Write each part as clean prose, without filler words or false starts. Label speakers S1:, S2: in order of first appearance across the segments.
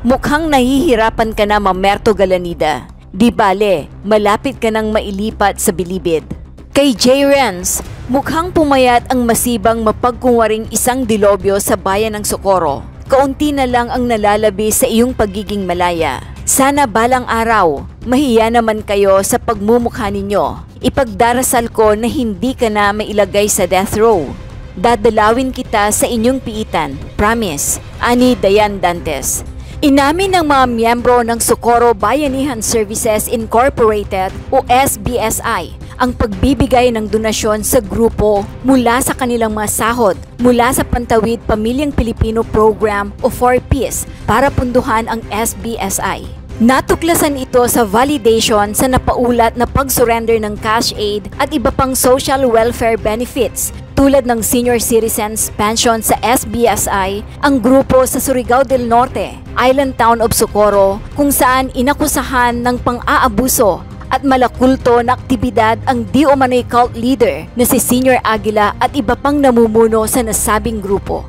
S1: Mukhang nahihirapan ka na, Mamerto Galanida. Di bale, malapit ka nang mailipat sa bilibid. Kay J. Renz, mukhang pumayat ang masibang mapagkunwaring isang dilobyo sa bayan ng Socorro. Kaunti na lang ang nalalabi sa iyong pagiging malaya. Sana balang araw, mahiya naman kayo sa pagmumukha ninyo. Ipagdarasal ko na hindi ka na mailagay sa death row. Dadalawin kita sa inyong piitan, promise, ani Dayan Dantes. Inamin ng mga miyembro ng Socorro Bayanihan Services Incorporated o SBSI ang pagbibigay ng donasyon sa grupo mula sa kanilang mga sahod mula sa Pantawid Pamilyang Pilipino Program o 4Ps para punduhan ang SBSI. Natuklasan ito sa validation sa napaulat na pag-surrender ng cash aid at iba pang social welfare benefits tulad ng senior citizens pension sa SBSI, ang grupo sa Surigao del Norte, Island Town of Socorro, kung saan inakusahan ng pang-aabuso at malakulto na aktibidad ang di umano'y cult leader na si Senior Aguila at iba pang namumuno sa nasabing grupo.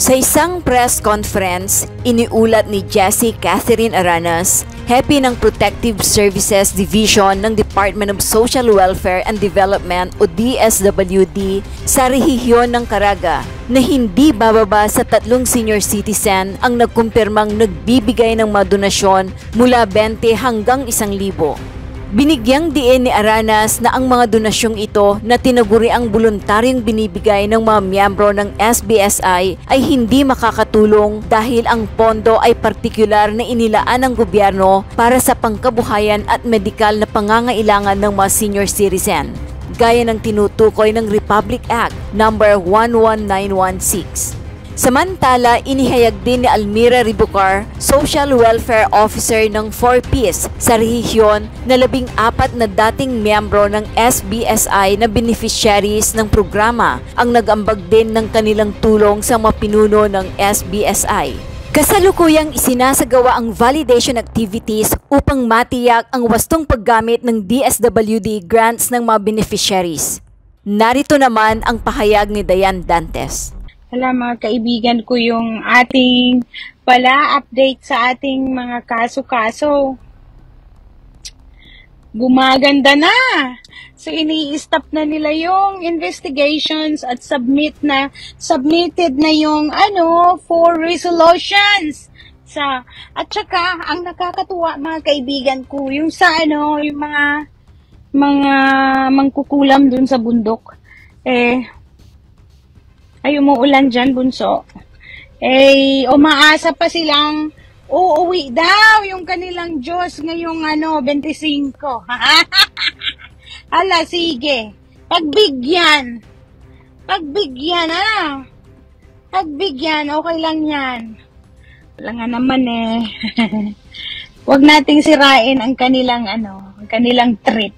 S1: Sa isang press conference, iniulat ni Jessie Catherine Aranas, hepe ng Protective Services Division ng Department of Social Welfare and Development o DSWD sa rehiyon ng Caraga, na hindi bababa sa 3 senior citizen ang nagkumpirmang nagbibigay ng mga donasyon mula 20 hanggang 1,000. Binigyang diin ni Aranas na ang mga donasyong ito na tinaguri ang voluntaryong binibigay ng mga miyembro ng SBSI ay hindi makakatulong dahil ang pondo ay partikular na inilaan ng gobyerno para sa pangkabuhayan at medikal na pangangailangan ng mga senior citizen, gaya ng tinutukoy ng Republic Act No. 11916. Samantala, inihayag din ni Almira Ribucar, Social Welfare Officer ng 4Ps sa rehiyon, na 14 na dating miyembro ng SBSI na beneficiaries ng programa ang nag-ambag din ng kanilang tulong sa mga pinuno ng SBSI. Kasalukuyang isinasagawa ang validation activities upang matiyak ang wastong paggamit ng DSWD grants ng mga beneficiaries. Narito naman ang pahayag ni Dayan Dantes.
S2: Hala mga kaibigan ko, yung ating update sa ating mga kaso-kaso. Gumaganda na! So ini-stop na nila yung investigations at submitted na yung 4 resolutions. At saka ang nakakatuwa mga kaibigan ko, yung yung mga mangkukulam dun sa bundok. Ay, umuulan dyan, bunso. Umaasa pa silang uuwi daw yung kanilang Diyos ngayong 25. Hala, sige. Pagbigyan. Pagbigyan, Pagbigyan, okay lang yan. Wala nga naman Huwag nating sirain ang kanilang, ang kanilang trip.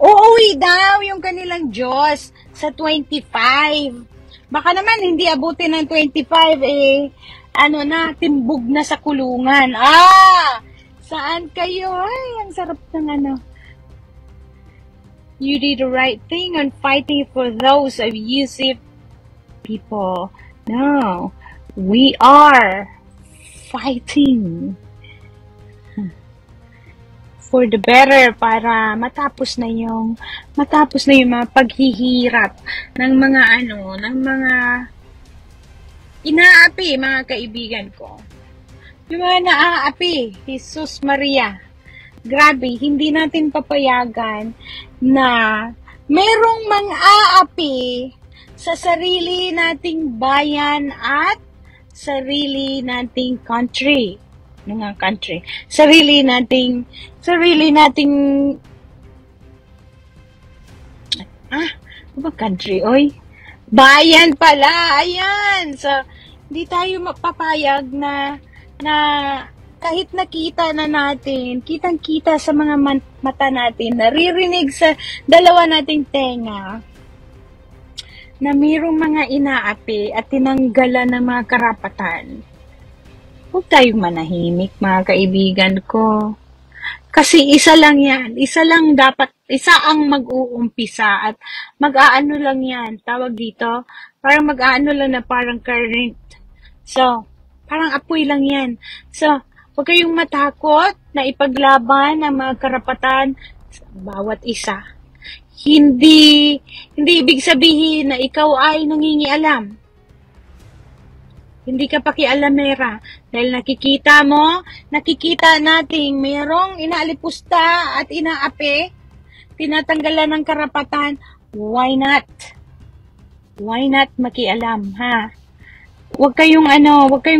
S2: Uuwi daw yung kanilang Diyos sa 25. Baka naman hindi abutin ng 25 timbog na sa kulungan. Saan kayo? Ay, ang sarap ng You did the right thing on fighting for those abusive people. No, we are fighting for the better, para matapos na yung mga paghihirap ng mga inaapi, mga kaibigan ko. Yung mga naaapi, Jesus Maria. Grabe, hindi natin papayagan na merong mang-aapi sa sarili nating bayan at sarili nating country. Sarili nating country, oy? Bayan pala, ayan. So, hindi tayo mapapayag na kahit nakita na natin, kitang-kita sa mga mata natin, naririnig sa dalawa nating tenga, na mayroong mga inaapi at tinanggalan ng mga karapatan. Huwag tayong manahimik, mga kaibigan ko. Kasi isa lang yan. Isa ang mag-uumpisa at mag-aano lang yan. Tawag dito, parang mag-aano lang na parang current. So, Parang apoy lang yan. So, huwag kayong matakot na ipaglaban ang mga karapatan sa bawat isa. Hindi ibig sabihin na ikaw ay nangingialam. Hindi ka pakialamera. Dahil nakikita nating mayroong inaalipusta at inaapi, tinatanggalan ng karapatan, why not? Why not makialam, ha? Huwag kayong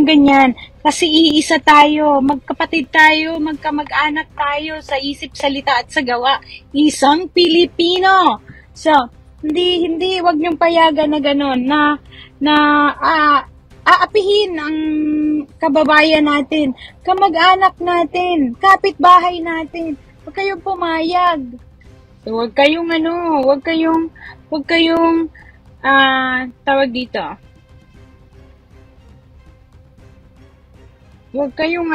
S2: ganyan. Kasi iisa tayo, magkapatid tayo, magkamag-anak tayo sa isip, salita at sa gawa. Isang Pilipino. So, hindi, wag niyong payagan na gano'n, na aapihin ang kababayan natin, kamag-anak natin, kapitbahay natin. Huwag kayong pumayag. So, huwag kayong tawag dito. Huwag kayong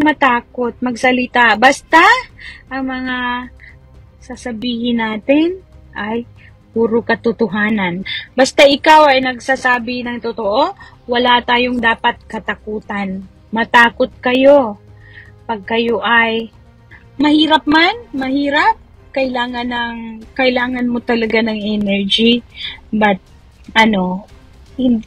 S2: matakot magsalita. Basta, ang mga sasabihin natin ay puro katotohanan. Basta ikaw ay nagsasabi ng totoo, wala tayong dapat katakutan. Matakot kayo. Pag kayo ay mahirap, kailangan mo talaga ng energy. But,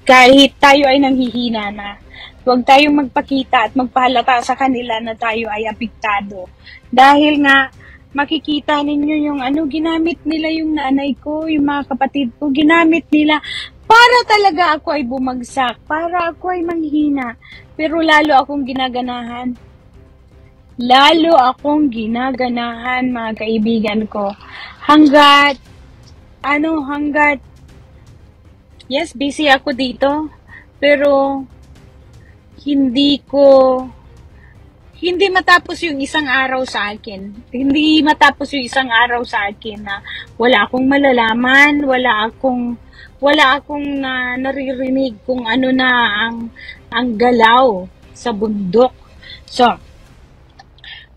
S2: kahit tayo ay nanghihina na, huwag tayong magpakita at magpahalata sa kanila na tayo ay apektado. Dahil nga, makikita ninyo yung ginamit nila yung nanay ko, yung mga kapatid ko, ginamit nila para talaga ako ay bumagsak, para ako ay manghina. Pero lalo akong ginaganahan. Mga kaibigan ko. Hanggat, yes, busy ako dito, pero hindi matapos yung isang araw sa akin. Hindi matapos yung isang araw sa akin na wala akong malalaman, wala akong naririnig kung ano na ang galaw sa bundok. So,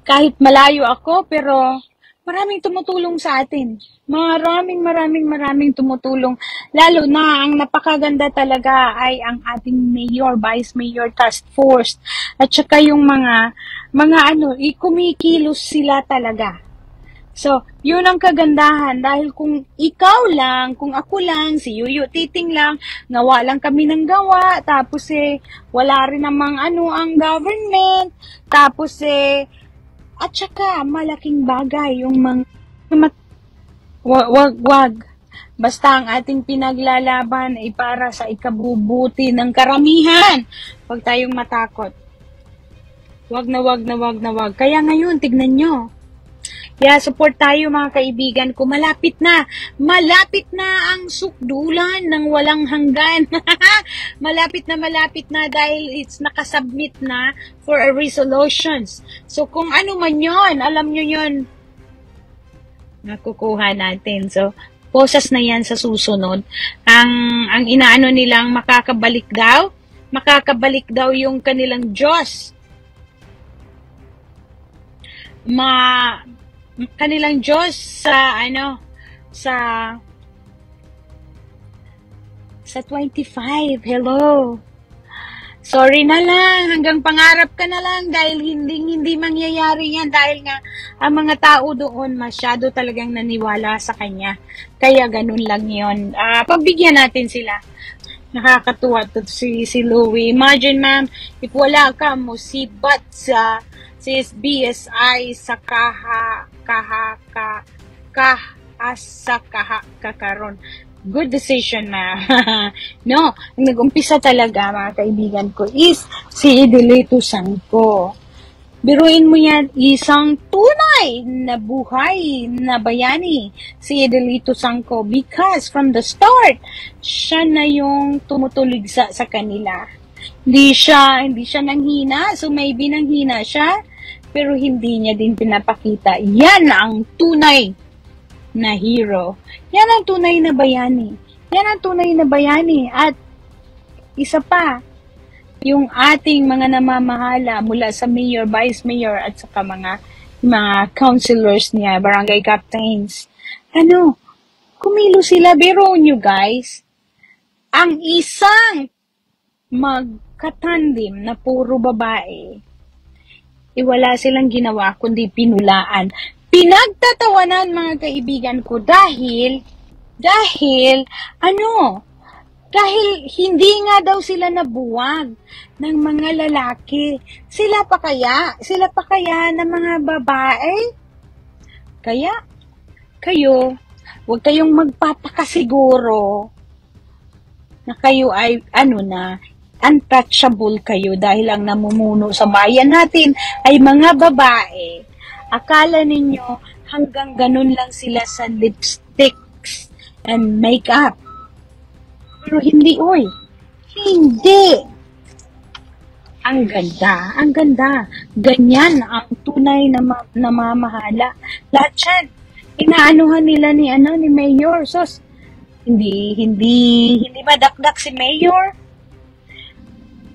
S2: kahit malayo ako, pero maraming tumutulong sa atin. Maraming tumutulong. Lalo na, ang napakaganda talaga ay ang ating mayor, vice mayor, task force. At saka yung mga kumikilos sila talaga. So, yun ang kagandahan. Dahil kung ikaw lang, kung ako lang, si Yuyo Titing lang, gawa lang kami ng gawa, tapos wala rin namang ang government, tapos at saka, malaking bagay yung wag. Basta ang ating pinaglalaban ay para sa ikabubuti ng karamihan. Huwag tayong matakot. Wag na. Kaya ngayon, tignan nyo. Kaya support tayo mga kaibigan ko. Malapit na ang sukdulan ng walang hanggan. malapit na dahil it's nakasubmit na for a resolutions. So kung ano man yon, alam nyo yon, nakukuha natin. So posas na yan sa susunod. Ang inaano nilang makakabalik daw yung kanilang Diyos. Kanilang Diyos sa 25. Hello. Sorry na lang, hanggang pangarap ka na lang dahil hindi mangyayari yan dahil nga ang mga tao doon masyado talagang naniwala sa kanya. Kaya ganun lang yon. Pagbigyan natin sila. Nakakatuwa to si Louie. Imagine, ma'am, if wala ka mo si BSI sa kakaron. Good decision na. No, ang nag-umpisa talaga mga kaibigan ko is si Idelito Sangco. Biruin mo yan, isang tunay na buhay na bayani si Idelito Sangco because from the start, siya na yung tumutuligsa sa kanila. Hindi siya nanghina, so maybe nanghina siya, pero hindi niya din pinapakita. Yan ang tunay na hero. Yan ang tunay na bayani. At isa pa, yung ating mga namamahala mula sa mayor, vice mayor, at saka mga councilors niya, barangay captains. Kumilo sila. Biro nyo guys, ang isang magkatandim na puro babae, wala silang ginawa kundi pinulaan. Pinagtatawanan, mga kaibigan ko, dahil dahil hindi nga daw sila nabuwag ng mga lalaki. Sila pa kaya ng mga babae? Kaya, kayo, huwag kayong magpapakasiguro na kayo ay, untouchable kayo dahil ang namumuno sa bayan natin ay mga babae. Akala ninyo hanggang ganun lang sila sa lipsticks and makeup. Pero hindi, oy. Hindi. Ang ganda. Ganyan ang tunay na namamahala. Lahat yan, inaanuhan nila ni Mayor. Sos, hindi madakdak si Mayor.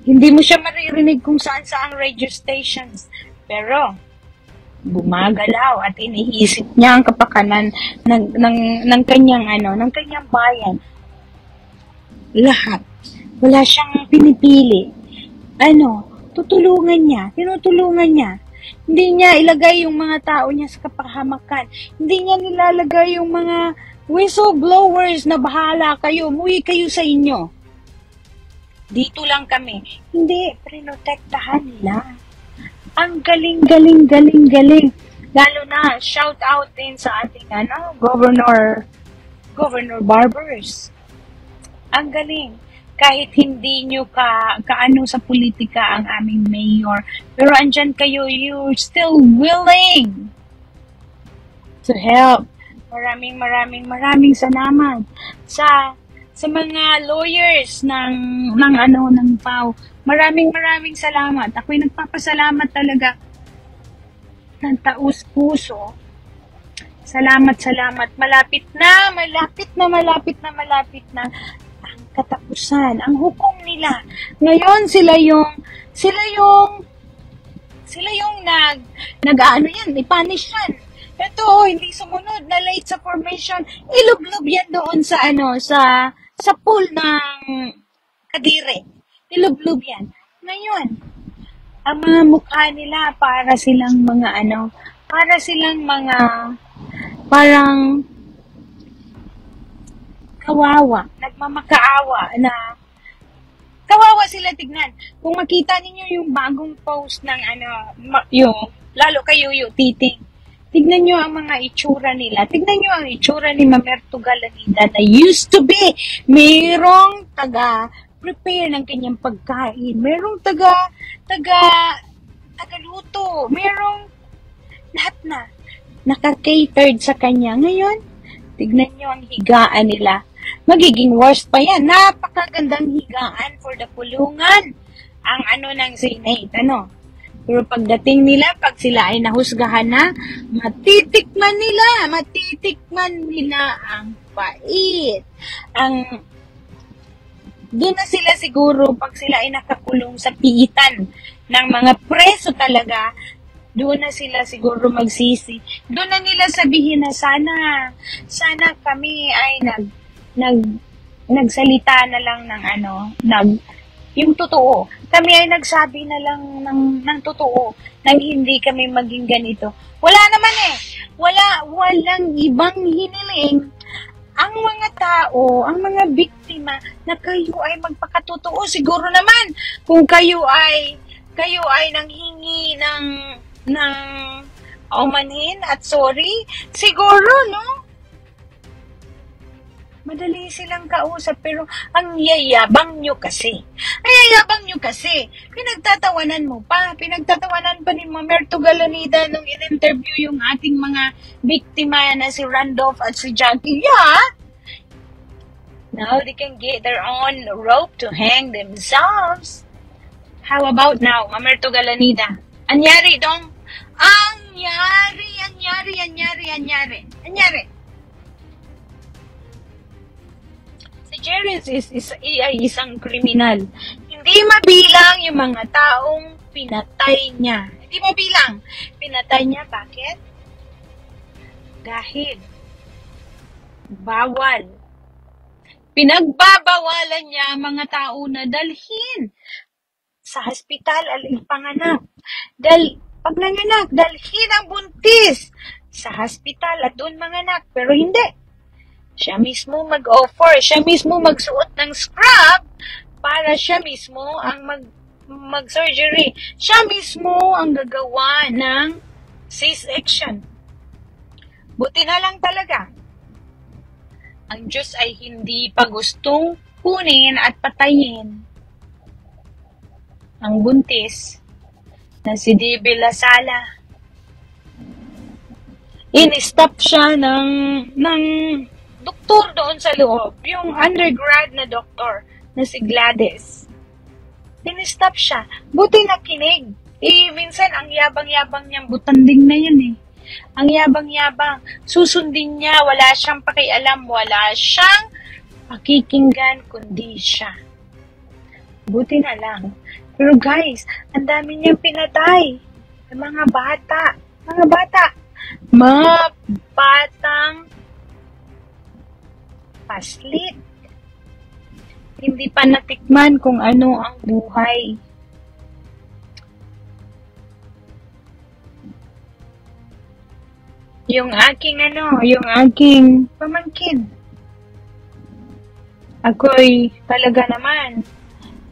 S2: Hindi mo siya maririnig kung saan radio stations. Pero, bumagalaw at iniisip niya ang kapakanan ng kanyang bayan. Lahat. Wala siyang pinipili. Tinutulungan niya. Hindi niya ilagay yung mga tao niya sa kapahamakan. Hindi niya nilalagay yung mga whistleblowers na bahala kayo, umuwi kayo sa inyo. Dito lang kami. Hindi, prinotektahan nila. Ang galing. Lalo na, shout out din sa ating Governor Barbers. Ang galing. Kahit hindi nyo kaano sa politika ang aming mayor, pero andyan kayo, you're still willing to help. Maraming salamat sa mga lawyers ng PAW. Maraming salamat. Ako'y nagpapasalamat talaga ng taus puso. Salamat. Malapit na ang katapusan, ang hukom nila. Ngayon sila yung i-punish yan. Ito, hindi sumunod na late sa formation. Ilublob yan doon sa pool ng Kadire. Ilublob yan. Ngayon, ang mga mukha nila para silang parang kawawa, nagmamakaawa na kawawa sila tignan. Kung makita ninyo yung bagong post ng lalo kayo yung titing. Tignan nyo ang mga itsura nila. Tignan nyo ang itsura ni Mamerto Galanida na used to be. Mayroong taga-prepare ng kanyang pagkain. Mayroong taga-luto. Mayroong lahat na naka-catered sa kanya. Ngayon, tignan nyo ang higaan nila. Magiging worst pa yan. Napakagandang higaan for the pulungan. Ang ng Senate. Pero pagdating nila, pag sila ay nahusgahan na, matitikman nila ang pait. Doon na sila siguro, pag sila ay nakakulong sa piitan ng mga preso talaga, doon na sila siguro magsisi. Doon na nila sabihin na sana kami ay nagsalita na lang yung totoo. Kami ay nagsabi na lang ng totoo nang hindi kami maging ganito. Wala naman walang ibang hiniling ang mga tao, ang mga biktima na kayo ay magpakatotoo. Siguro naman kung kayo ay nanghingi ng aumanhin at sorry, siguro madali silang kausap, pero ang yayabang nyo kasi. Pinagtatawanan pa ni Mamerto Galanida nung in-interview yung ating mga biktima na si Randolph at si Jackie. Yeah! Now they can get their own rope to hang themselves. How about now, Mamerto Galanida? Anyari dong? Anyari. Jerry ay isang kriminal. Hindi mabilang yung mga taong pinatay niya. Hindi mabilang. Pinatay niya, bakit? Dahil bawal Pinagbabawalan niya mga tao na dalhin sa hospital ang panganak. Pag nanganak, dalhin ang buntis sa hospital at doon manganak. Pero hindi. Siya mismo mag-offer, siya mismo magsuot ng scrub para siya mismo ang mag-surgery. Siya mismo ang gagawa ng C-section. Buti na lang talaga. Ang Diyos ay hindi pa gustong kunin at patayin ang buntis na si D.B. Lasala. In-stop siya ng doktor doon sa loob, yung undergrad na doktor na si Gladys. In-stop siya. Buti nakinig. Minsan ang yabang-yabang niyang butanding na yan eh. Ang yabang-yabang. Susundin niya, wala siyang pakialam, wala siyang pakikinggan kundi siya. Buti na lang. Pero guys, ang dami niyang pinatay. Mga bata. Mga batang paslit. Hindi pa natikman kung ano ang buhay. Yung aking pamangkin. Ako'y talaga naman.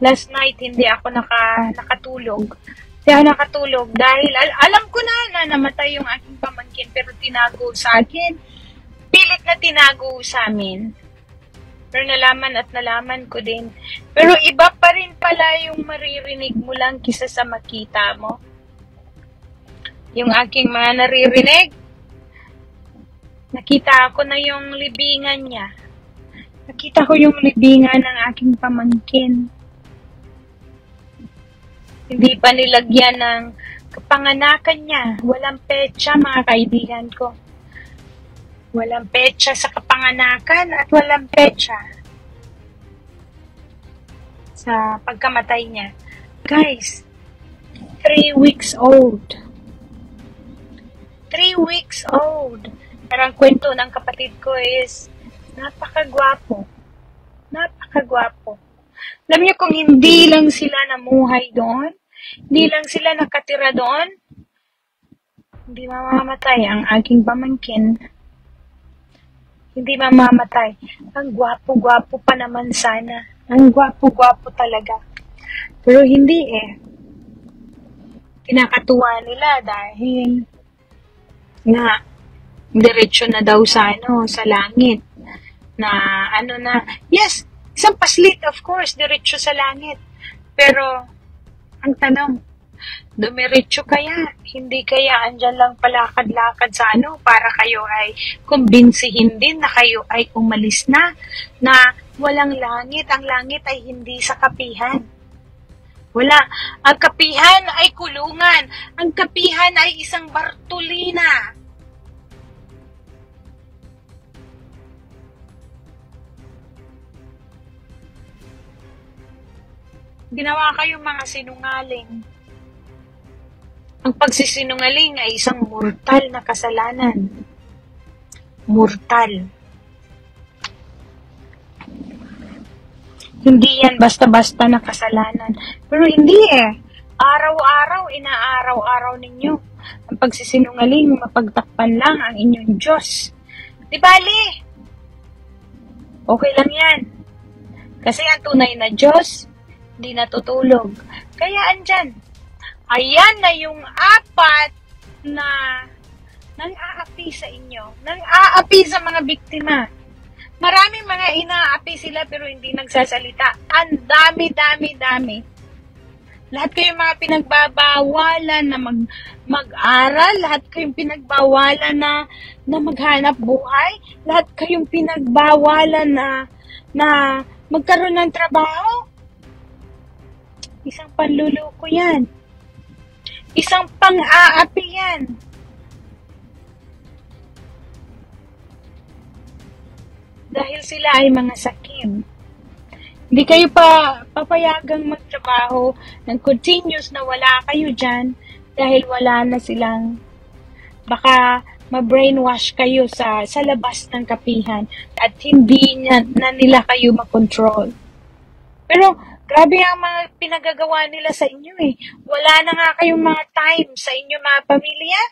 S2: Last night, hindi ako nakatulog. Hindi ako nakatulog dahil alam ko na namatay yung aking pamangkin pero tinago sa akin. Pilit na tinago sa amin. Pero nalaman ko din. Pero iba pa rin pala yung maririnig mo lang kisa sa makita mo. Yung aking mga naririnig, nakita ko na yung libingan niya. Nakita ko yung libingan ng aking pamangkin. Hindi pa nilagyan ng kapanganakan niya. Walang petsa, mga kaibigan ko. Walang petsa sa kapanganakan at walang petsa sa pagkamatay niya. Guys, 3 weeks old. 3 weeks old. Parang kwento ng kapatid ko is, napakagwapo. Napakagwapo. Alam niyo kung hindi lang sila namuhay doon, hindi lang sila nakatira doon, hindi mamamatay ang aking pamangkin. Hindi mamamatay. Ang gwapo-gwapo pa naman sana. Ang gwapo-gwapo talaga. Pero hindi eh. Kinakatuwa nila dahil na diretso na daw sa sa langit. Yes, isang paslit, of course, diretso sa langit. Pero, ang tanong, dumiretso kaya? Hindi kaya andyan lang palakad-lakad sa para kayo ay kumbinsihin din na kayo ay umalis na walang langit. Ang langit ay hindi sa kapihan. Wala. Ang kapihan ay kulungan. Ang kapihan ay isang Bartolina. Ginawa kayong mga sinungaling. Ang pagsisinungaling ay isang mortal na kasalanan. Mortal. Hindi yan basta-basta na kasalanan. Pero hindi eh. Araw-araw, inaaraw-araw ninyo. Ang pagsisinungaling, mapagtakpan lang ang inyong Diyos. Di bali? Okay lang yan. Kasi ang tunay na Diyos, hindi natutulog. Kaya andyan. Ayan na yung 4 na nang-aapi sa inyo. Nang-aapi sa mga biktima. Maraming mga inaapi sila pero hindi nagsasalita. Ang dami. Lahat kayong mga pinagbabawalan na mag-aral, lahat kayong pinagbawalan na maghanap buhay, lahat kayong pinagbawalan na magkaroon ng trabaho. Isang panluloko yan. Isang pang-aapi yan. Dahil sila ay mga sakim. Hindi kayo pa papayagang magtrabaho ng continuous na wala kayo dyan dahil wala na silang, baka ma-brainwash kayo sa labas ng kapihan at hindi na nila kayo makontrol. Pero grabe ang mga pinagagawa nila sa inyo eh. Wala na nga kayong mga time sa inyo mga pamilya.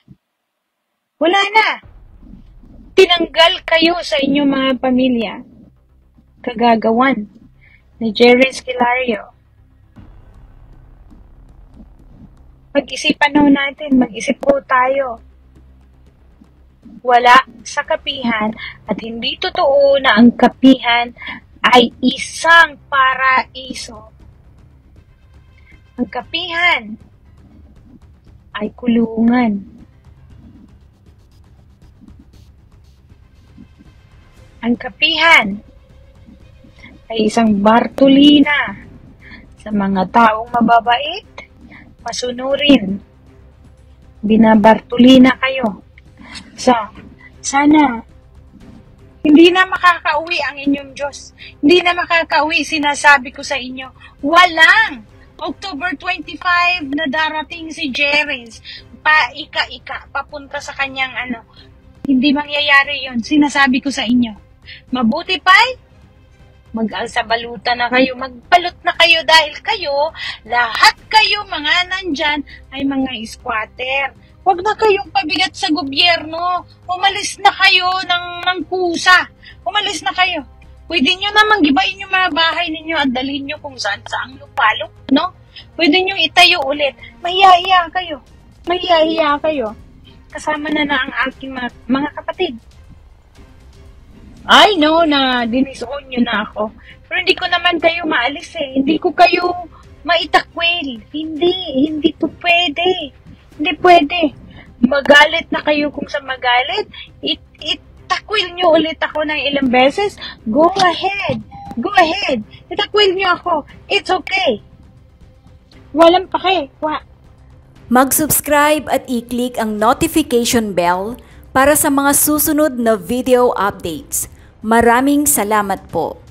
S2: Wala na. Tinanggal kayo sa inyo mga pamilya. Kagagawan ni Jerry Esquilario. Mag-isipan ho natin, mag-isip po tayo. Wala sa kapihan at hindi totoo na ang kapihan ay isang paraiso. Ang kapihan ay kulungan. Ang kapihan ay isang bartulina sa mga taong mababait, masunurin. Binabartulina kayo. So, sana hindi na makakauwi ang inyong Diyos. Hindi na makakauwi, sinasabi ko sa inyo. Walang October 25 na darating si Jerry's. Paika-ika, papunta sa kanyang Hindi mangyayari yon. Sinasabi ko sa inyo. Mabuti pa, mag-alsabalutan na kayo, magbalot na kayo dahil kayo, lahat kayo mga nandyan ay mga squatter. Huwag na kayong pabigat sa gobyerno. Umalis na kayo ng kusa. Umalis na kayo. Pwede nyo namang gibayin yung mga bahay ninyo at dalhin nyo kung saan-saan lupalok, no? Pwede nyo itayo ulit. Mahiyahiya kayo. Mahiyahiya kayo. Kasama na ang aking mga kapatid. I know na dinisoon nyo na ako. Pero hindi ko naman kayo maalis eh. Hindi ko kayo maitakwil. Hindi po pwede. Hindi pwede. Magalit na kayo kung sa magalit. Itakwil nyo ulit ako ng ilang beses. Go ahead. Go ahead. Itakwil nyo ako. It's okay. Walang pake.
S1: Mag-subscribe at i-click ang notification bell para sa mga susunod na video updates. Maraming salamat po.